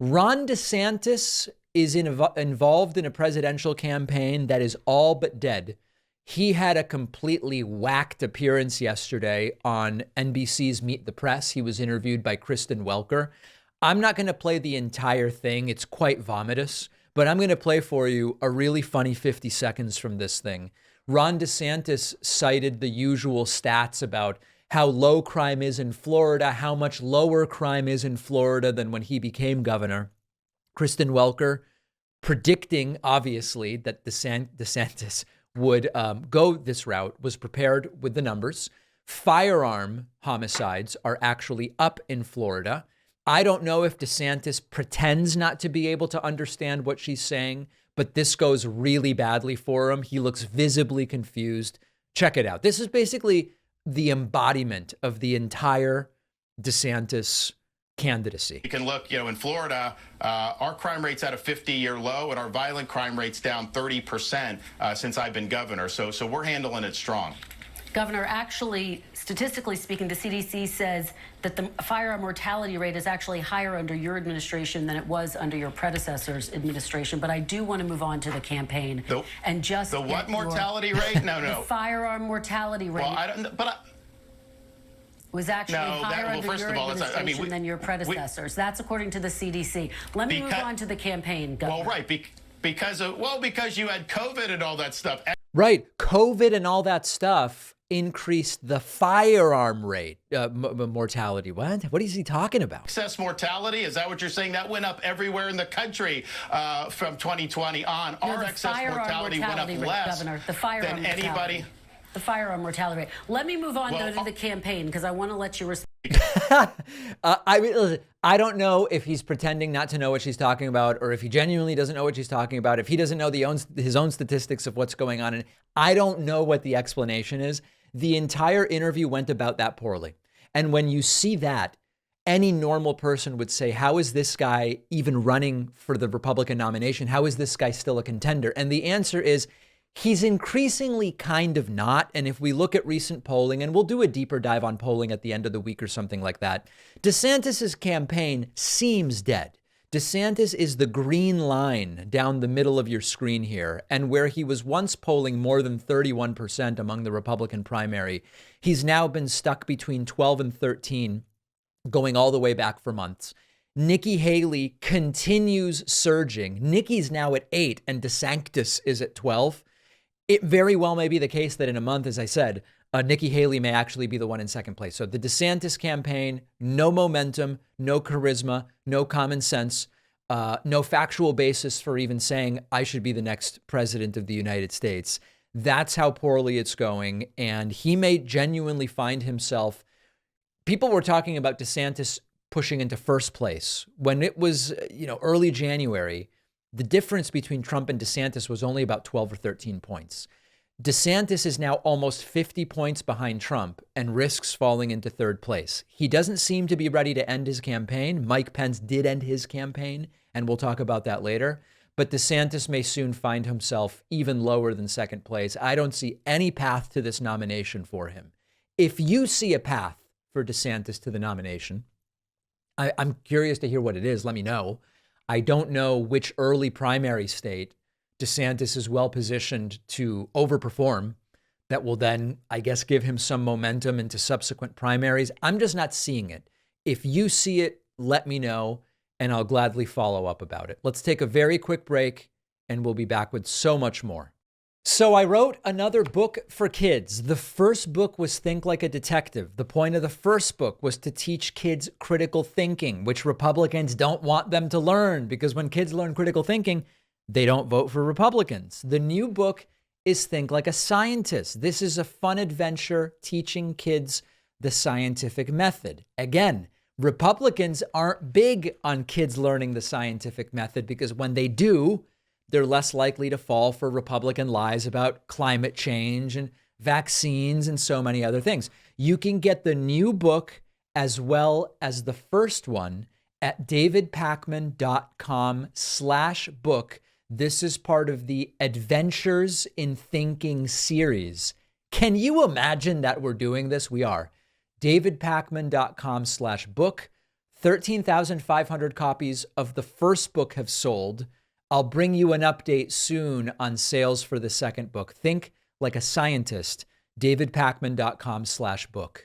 Ron DeSantis is involved in a presidential campaign that is all but dead. He had a completely whacked appearance yesterday on NBC's Meet the Press. He was interviewed by Kristen Welker. I'm not going to play the entire thing. It's quite vomitous, but I'm going to play for you a really funny 50 seconds from this thing. Ron DeSantis cited the usual stats about how low crime is in Florida, how much lower crime is in Florida than when he became governor. Kristen Welker predicting, obviously, that DeSantis would go this route, was prepared with the numbers. Firearm homicides are actually up in Florida. I don't know if DeSantis pretends not to be able to understand what she's saying, but this goes really badly for him. He looks visibly confused. Check it out. This is basically the embodiment of the entire DeSantis candidacy. You can look, in Florida, our crime rate's at a 50-year low, and our violent crime rate's down 30% since I've been governor. So we're handling it strong. Governor, actually, statistically speaking, the CDC says that the firearm mortality rate is actually higher under your administration than it was under your predecessor's administration. But I do want to move on to the campaign and just the what mortality rate? No. The firearm mortality rate. Well, I don't. But was actually higher under your administration than your predecessors. That's according to the CDC. Let me move on to the campaign, Governor. Well, right, because you had COVID and all that stuff. Right, COVID and all that stuff increased the firearm rate, mortality. What is he talking about? Excess mortality, is that what you're saying? That went up everywhere in the country from 2020 on. No, our excess mortality went up less Governor, the firearm than anybody. Mortality. The firearm mortality rate. Let me move on, though, to the campaign, because I want to let you respond. Listen, I don't know if he's pretending not to know what she's talking about, or if he genuinely doesn't know what she's talking about, if he doesn't know his own statistics of what's going on. And I don't know what the explanation is. The entire interview went about that poorly. And when you see that, any normal person would say, how is this guy even running for the Republican nomination? How is this guy still a contender? And the answer is, he's increasingly kind of not. And if we look at recent polling, and we'll do a deeper dive on polling at the end of the week or something like that, DeSantis's campaign seems dead. DeSantis is the green line down the middle of your screen here. And where he was once polling more than 31% among the Republican primary, he's now been stuck between 12 and 13, going all the way back for months. Nikki Haley continues surging. Nikki's now at 8 and DeSantis is at 12. It very well may be the case that in a month, as I said, Nikki Haley may actually be the one in second place. So the DeSantis campaign, no momentum, no charisma, no common sense, no factual basis for even saying I should be the next president of the United States. That's how poorly it's going. And he may genuinely find himself. People were talking about DeSantis pushing into first place when it was, early January. The difference between Trump and DeSantis was only about 12 or 13 points. DeSantis is now almost 50 points behind Trump and risks falling into third place. He doesn't seem to be ready to end his campaign. Mike Pence did end his campaign, and we'll talk about that later. But DeSantis may soon find himself even lower than second place. I don't see any path to this nomination for him. If you see a path for DeSantis to the nomination, I'm curious to hear what it is. Let me know. I don't know which early primary state DeSantis is well positioned to overperform that will then, I guess, give him some momentum into subsequent primaries. I'm just not seeing it. If you see it, let me know, and I'll gladly follow up about it. Let's take a very quick break, and we'll be back with so much more. So I wrote another book for kids. The first book was Think Like a Detective. The point of the first book was to teach kids critical thinking, which Republicans don't want them to learn, because when kids learn critical thinking, they don't vote for Republicans. The new book is Think Like a Scientist. This is a fun adventure teaching kids the scientific method. Again, Republicans aren't big on kids learning the scientific method because when they do, they're less likely to fall for Republican lies about climate change and vaccines and so many other things. You can get the new book as well as the first one at davidpakman.com/book. This is part of the Adventures in Thinking series. Can you imagine that we're doing this? We are. davidpakman.com/book. 13,500 copies of the first book have sold. I'll bring you an update soon on sales for the second book. Think like a scientist. davidpakman.com/book.